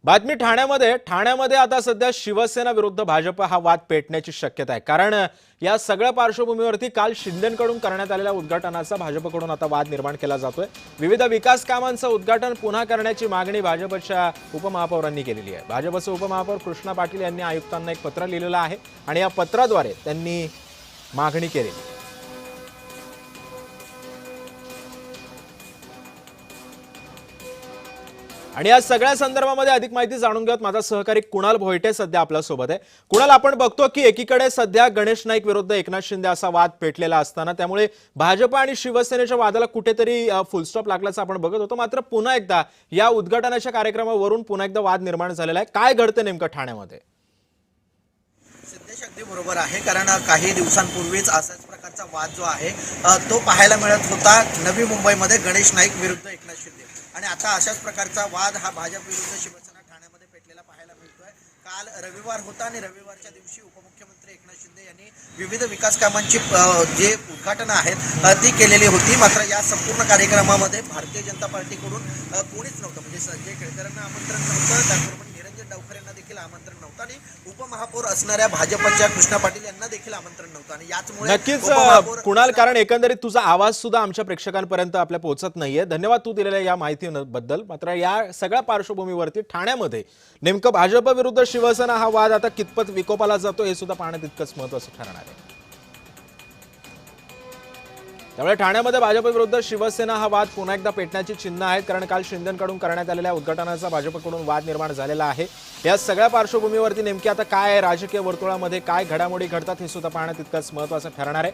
बातमी ठाण्यामध्ये आता सध्या शिवसेना विरुद्ध भाजप हा वाद पेटण्याची शक्यता आहे। कारण या सगळ्या पार्श्वभूमीवरती काल शिंदेंकडून करण्यात आलेल्या उद्घाटनाचा भाजपकडून आता वाद निर्माण केला जातोय। विविध विकास कामांचं उद्घाटन पुन्हा करण्याची मागणी भाजपच्या उपमहापौरांनी केलेली आहे। भाजपचे उपमहापौर कृष्णा पाटील यांनी आयुक्तांना एक पत्र लिहिलेलं आहे आणि या पत्राद्वारे त्यांनी मागणी केलेली आहे। आणि या सगळ्या संदर्भामध्ये अधिक माहिती जाणून घेत माझा सहकारी कुणाल भोयटे सध्या आपल्या सोबत आहे। कुणाल, आपण बघतो की एकीकडे सध्या गणेश नाईक विरुद्ध एकनाथ शिंदे असा वाद पेटलेला असताना त्यामुळे भाजप आणि शिवसेनेच्या वादाला कुठेतरी फुलस्टॉप लागल्याचं आपण बघत होतो। मात्र पुन्हा एकदा या उद्घाटनाच्या कार्यक्रमावरून पुन्हा एकदा वाद निर्माण झालेला आहे। काय घडतं नेमकं ठाण्यामध्ये? सिद्धेश अगदी बरोबर आहे, कारण काही दिवसांपूर्वीच असाच प्रकारचा वाद जो आहे तो पाहायला मिळत होता नवी मुंबईमध्ये गणेश नाईक विरुद्ध एकनाथ शिंदे। आणि आता अशाच प्रकारचा वाद हा भाजप विरुद्ध शिवसेना ठाण्यामध्ये पेटलेला पाहायला मिळतोय। काल रविवार होता आणि रविवारच्या दिवशी उपमुख्यमंत्री एकनाथ शिंदे यांनी विविध विकास कामांची जे उद्घाटनं आहेत ती केलेली होती। मात्र या संपूर्ण कार्यक्रमामध्ये भारतीय जनता पार्टीकडून कोणीच नव्हतं, म्हणजे संजय केळकरांना आमंत्रण नव्हतं, त्याचबरोबर निरंजन डावखरे यांना देखील आमंत्रण नव्हतं आणि उपमहापौर असणाऱ्या भाजपच्या कृष्णा पाटील यांना देखील आमंत्रण नव्हतं। आणि याचमुळे नक्कीच कुणाल, कारण एकंदरीत तुझा आवाज सुद्धा आमच्या प्रेक्षकांपर्यंत आपल्या पोहोचत नाहीये। धन्यवाद तू दिलेल्या या माहितीबद्दल। मात्र या सगळ्या पार्श्वभूमीवरती ठाण्यामध्ये नेमकं भाजप विरुद्ध शिवसेना हा वाद आता कितपत विकोपाला जातो हे सुद्धा पाहणं तितकंच महत्त्वाचं ठरणार आहे। त्यामुळे ठाण्यामध्ये भाजप विरुद्ध शिवसेना हा वाद पुन्हा एकदा पेटण्याची चिन्ह आहेत, कारण काल शिंदेंकडून करण्यात आलेल्या उद्घाटनाचा भाजपकडून वाद निर्माण झालेला आहे। या सगळ्या पार्श्वभूमीवरती नेमकी आता काय राजकीय वर्तुळामध्ये काय घडामोडी घडतात हे सुद्धा पाहणं तितकंच महत्त्वाचं ठरणार आहे।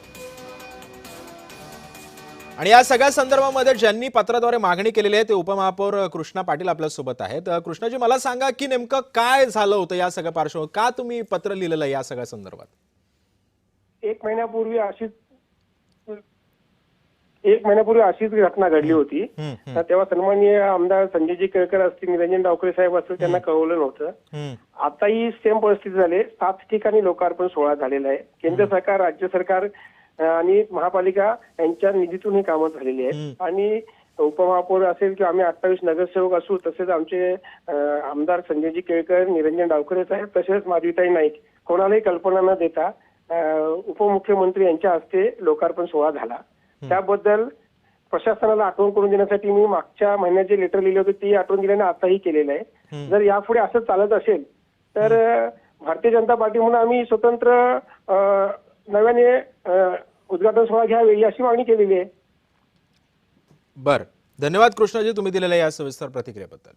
आणि या सगळ्या संदर्भामध्ये ज्यांनी पत्राद्वारे मागणी केलेली आहे ते उपमहापौर कृष्णा पाटील आपल्या सोबत आहेत। कृष्णाजी, मला सांगा की नेमकं काय झालं होतं या सगळ्या पार्श्वभूमीवर, का तुम्ही पत्र लिहिलेलं या सगळ्या संदर्भात? एक महिन्यापूर्वी अशीच घटना घडली होती। तेव्हा सन्माननीय आमदार संजयजी केळकर असतील, निरंजन डावखरे साहेब असतील, त्यांना कळवलं नव्हतं। आताही सेम परिस्थिती झाली। 7 ठिकाणी लोकार्पण सोहळा झालेला आहे। केंद्र सरकार, राज्य सरकार आणि महापालिका यांच्या निधीतून ही कामं झालेली आहेत। आणि उपमहापौर असेल किंवा आम्ही 28 नगरसेवक असू, तसेच आमचे आमदार संजयजी केळकर, निरंजन डावखरे साहेब, तसेच माधवीताई नाईक कोणालाही कल्पना न देता उपमुख्यमंत्री यांच्या हस्ते लोकार्पण सोहळा झाला। त्याबद्दल प्रशासनाला आठवण करून देण्यासाठी मी मागच्या महिन्यात जे लेटर लिहिले होते ती आठवण दिल्याने आताही केलेलं आहे। जर यापुढे असं चालत असेल तर भारतीय जनता पार्टी म्हणून आम्ही स्वतंत्र नव्याने उद्घाटन सोहळा घ्यावे अशी मागणी केलेली आहे। बरं, धन्यवाद कृष्णाजी तुम्ही दिलेल्या या सविस्तर प्रतिक्रियेबद्दल।